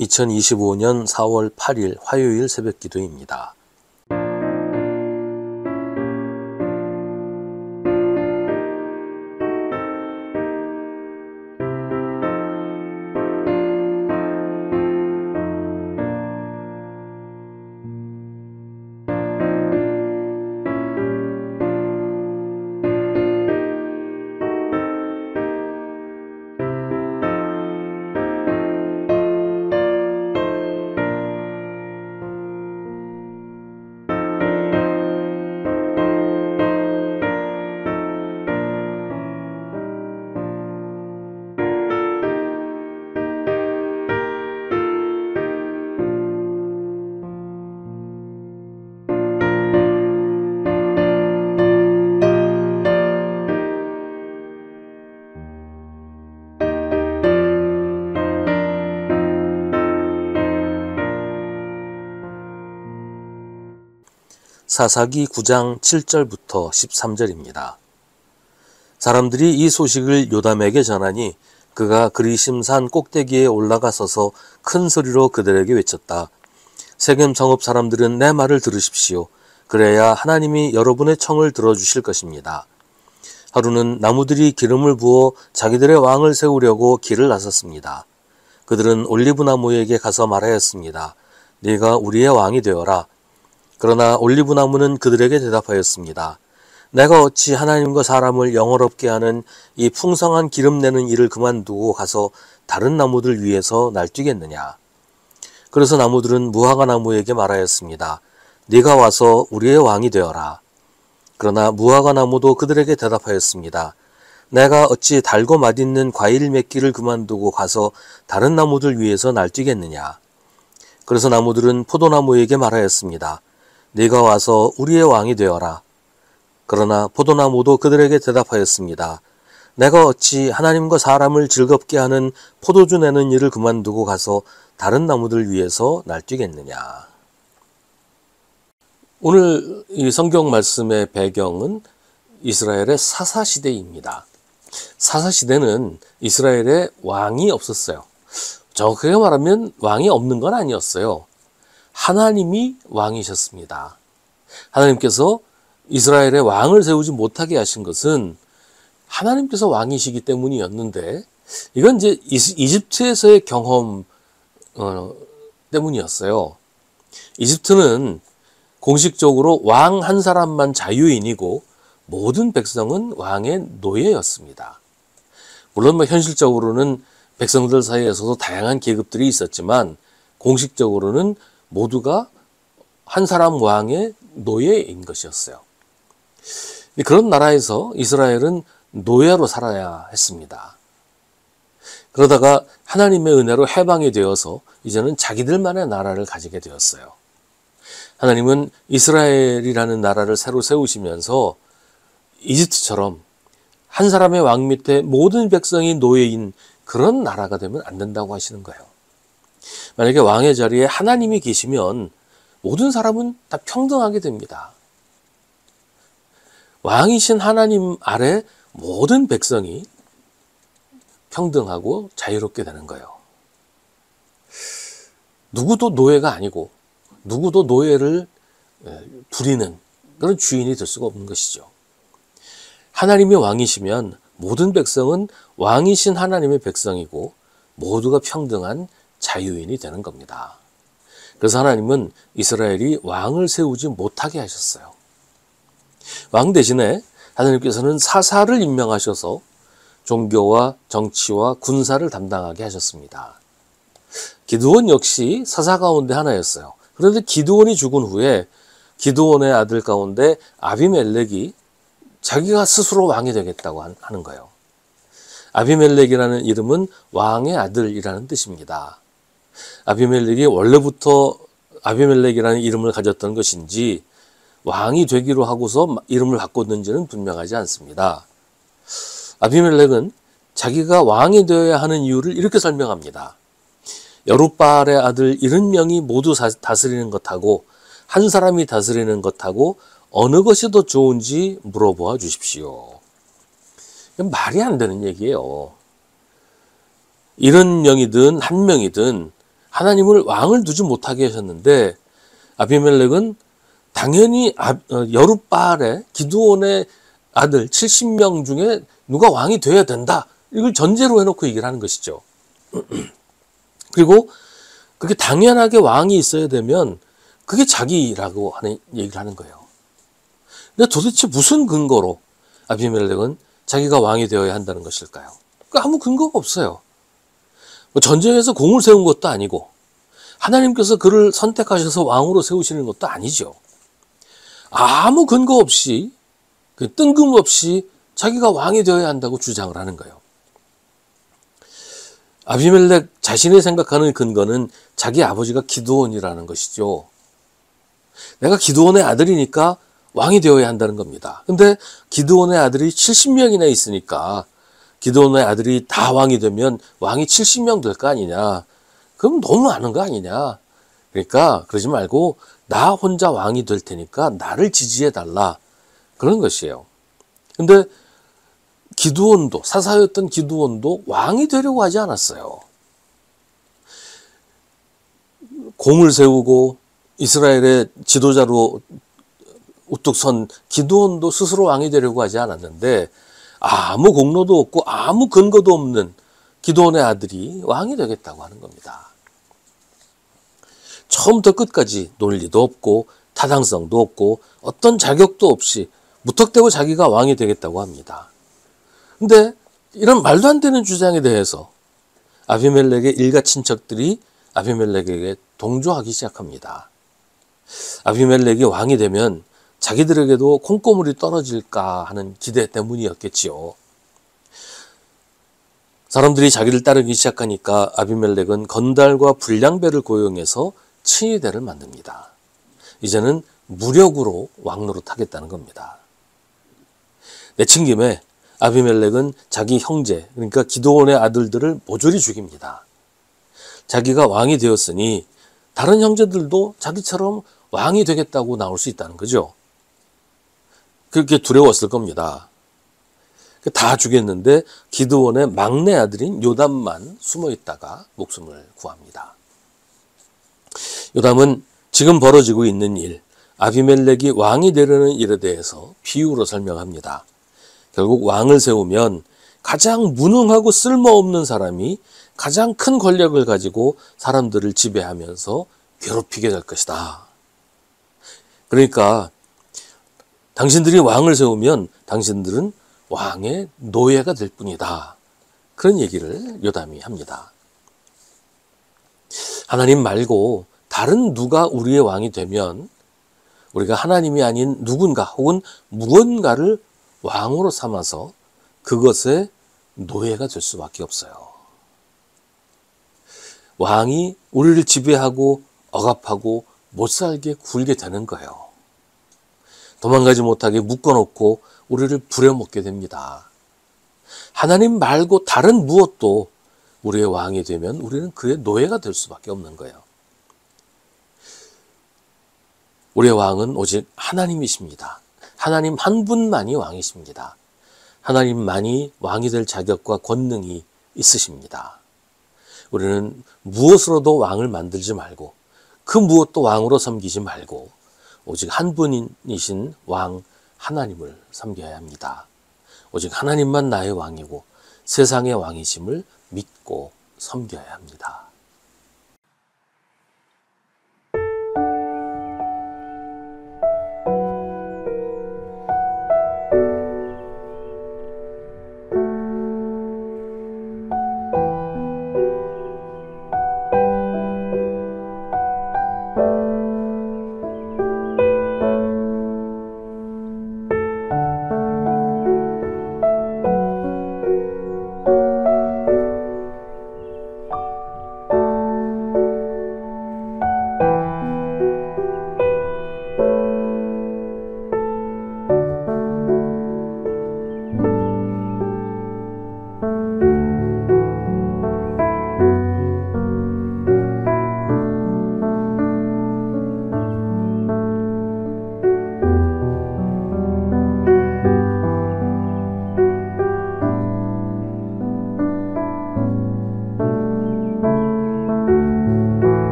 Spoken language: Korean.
2025년 4월 8일 화요일 새벽 기도입니다. 사사기 9장 7절부터 13절입니다. 사람들이 이 소식을 요담에게 전하니 그가 그리심산 꼭대기에 올라가 서서 큰 소리로 그들에게 외쳤다. 세겜 성읍 사람들은 내 말을 들으십시오. 그래야 하나님이 여러분의 청을 들어주실 것입니다. 하루는 나무들이 기름을 부어 자기들의 왕을 세우려고 길을 나섰습니다. 그들은 올리브 나무에게 가서 말하였습니다. 네가 우리의 왕이 되어라. 그러나 올리브 나무는 그들에게 대답하였습니다. 내가 어찌 하나님과 사람을 영화롭게 하는 이 풍성한 기름 내는 일을 그만두고 가서 다른 나무들 위에서 날뛰겠느냐. 그래서 나무들은 무화과 나무에게 말하였습니다. 네가 와서 우리의 왕이 되어라. 그러나 무화과 나무도 그들에게 대답하였습니다. 내가 어찌 달고 맛있는 과일 맺기를 그만두고 가서 다른 나무들 위에서 날뛰겠느냐. 그래서 나무들은 포도나무에게 말하였습니다. 네가 와서 우리의 왕이 되어라. 그러나 포도나무도 그들에게 대답하였습니다. 내가 어찌 하나님과 사람을 즐겁게 하는 포도주 내는 일을 그만두고 가서 다른 나무들 위에서 날뛰겠느냐. 오늘 이 성경 말씀의 배경은 이스라엘의 사사시대입니다. 사사시대는 이스라엘에 왕이 없었어요. 정확하게 말하면 왕이 없는 건 아니었어요. 하나님이 왕이셨습니다. 하나님께서 이스라엘의 왕을 세우지 못하게 하신 것은 하나님께서 왕이시기 때문이었는데 이건 이제 이집트에서의 경험 때문이었어요. 이집트는 공식적으로 왕 한 사람만 자유인이고 모든 백성은 왕의 노예였습니다. 물론 현실적으로는 백성들 사이에서도 다양한 계급들이 있었지만 공식적으로는 모두가 한 사람 왕의 노예인 것이었어요. 그런 나라에서 이스라엘은 노예로 살아야 했습니다. 그러다가 하나님의 은혜로 해방이 되어서 이제는 자기들만의 나라를 가지게 되었어요. 하나님은 이스라엘이라는 나라를 새로 세우시면서 이집트처럼 한 사람의 왕 밑에 모든 백성이 노예인 그런 나라가 되면 안 된다고 하시는 거예요. 만약에 왕의 자리에 하나님이 계시면 모든 사람은 다 평등하게 됩니다. 왕이신 하나님 아래 모든 백성이 평등하고 자유롭게 되는 거예요. 누구도 노예가 아니고 누구도 노예를 부리는 그런 주인이 될 수가 없는 것이죠. 하나님이 왕이시면 모든 백성은 왕이신 하나님의 백성이고 모두가 평등한 자유인이 되는 겁니다. 그래서 하나님은 이스라엘이 왕을 세우지 못하게 하셨어요. 왕 대신에 하나님께서는 사사를 임명하셔서 종교와 정치와 군사를 담당하게 하셨습니다. 기드온 역시 사사 가운데 하나였어요. 그런데 기드온이 죽은 후에 기드온의 아들 가운데 아비멜렉이 자기가 스스로 왕이 되겠다고 하는 거예요. 아비멜렉이라는 이름은 왕의 아들이라는 뜻입니다. 아비멜렉이 원래부터 아비멜렉이라는 이름을 가졌던 것인지 왕이 되기로 하고서 이름을 바꿨는지는 분명하지 않습니다. 아비멜렉은 자기가 왕이 되어야 하는 이유를 이렇게 설명합니다. 여룻바알의 아들 70명이 모두 다스리는 것하고 한 사람이 다스리는 것하고 어느 것이 더 좋은지 물어보아 주십시오. 이건 말이 안 되는 얘기예요. 70명이든 1명이든 하나님을 왕을 두지 못하게 하셨는데 아비멜렉은 당연히 여룻바알의 기드온의 아들 70명 중에 누가 왕이 돼야 된다. 이걸 전제로 해놓고 얘기를 하는 것이죠. 그리고 그게 당연하게 왕이 있어야 되면 그게 자기라고 하는 얘기를 하는 거예요. 근데 도대체 무슨 근거로 아비멜렉은 자기가 왕이 되어야 한다는 것일까요? 아무 근거가 없어요. 뭐 전쟁에서 공을 세운 것도 아니고 하나님께서 그를 선택하셔서 왕으로 세우시는 것도 아니죠. 아무 근거 없이 뜬금없이 자기가 왕이 되어야 한다고 주장을 하는 거예요. 아비멜렉 자신이 생각하는 근거는 자기 아버지가 기드온이라는 것이죠. 내가 기드온의 아들이니까 왕이 되어야 한다는 겁니다. 근데 기드온의 아들이 70명이나 있으니까 기드온의 아들이 다 왕이 되면 왕이 70명 될 거 아니냐. 그럼 너무 많은 거 아니냐. 그러니까 그러지 말고 나 혼자 왕이 될 테니까 나를 지지해 달라. 그런 것이에요. 근데 기드온도, 사사였던 기드온도 왕이 되려고 하지 않았어요. 공을 세우고 이스라엘의 지도자로 우뚝 선 기드온도 스스로 왕이 되려고 하지 않았는데 아무 공로도 없고 아무 근거도 없는 기드온의 아들이 왕이 되겠다고 하는 겁니다. 처음부터 끝까지 논리도 없고 타당성도 없고 어떤 자격도 없이 무턱대고 자기가 왕이 되겠다고 합니다. 근데 이런 말도 안 되는 주장에 대해서 아비멜렉의 일가 친척들이 아비멜렉에게 동조하기 시작합니다. 아비멜렉이 왕이 되면 자기들에게도 콩고물이 떨어질까 하는 기대 때문이었겠지요. 사람들이 자기를 따르기 시작하니까 아비멜렉은 건달과 불량배를 고용해서 친위대를 만듭니다. 이제는 무력으로 왕노릇 하겠다는 겁니다. 내친 김에 아비멜렉은 자기 형제, 그러니까 기드온의 아들들을 모조리 죽입니다. 자기가 왕이 되었으니 다른 형제들도 자기처럼 왕이 되겠다고 나올 수 있다는 거죠. 그렇게 두려웠을 겁니다. 다 죽였는데 기드온의 막내 아들인 요담만 숨어 있다가 목숨을 구합니다. 요담은 지금 벌어지고 있는 일, 아비멜렉이 왕이 되려는 일에 대해서 비유로 설명합니다. 결국 왕을 세우면 가장 무능하고 쓸모없는 사람이 가장 큰 권력을 가지고 사람들을 지배하면서 괴롭히게 될 것이다. 그러니까 당신들이 왕을 세우면 당신들은 왕의 노예가 될 뿐이다. 그런 얘기를 요담이 합니다. 하나님 말고 다른 누가 우리의 왕이 되면 우리가 하나님이 아닌 누군가 혹은 무언가를 왕으로 삼아서 그것의 노예가 될 수밖에 없어요. 왕이 우리를 지배하고 억압하고 못살게 굴게 되는 거예요. 도망가지 못하게 묶어놓고 우리를 부려먹게 됩니다. 하나님 말고 다른 무엇도 우리의 왕이 되면 우리는 그의 노예가 될 수밖에 없는 거예요. 우리의 왕은 오직 하나님이십니다. 하나님 한 분만이 왕이십니다. 하나님만이 왕이 될 자격과 권능이 있으십니다. 우리는 무엇으로도 왕을 만들지 말고 그 무엇도 왕으로 섬기지 말고 오직 한 분이신 왕 하나님을 섬겨야 합니다. 오직 하나님만 나의 왕이고 세상의 왕이심을 믿고 섬겨야 합니다.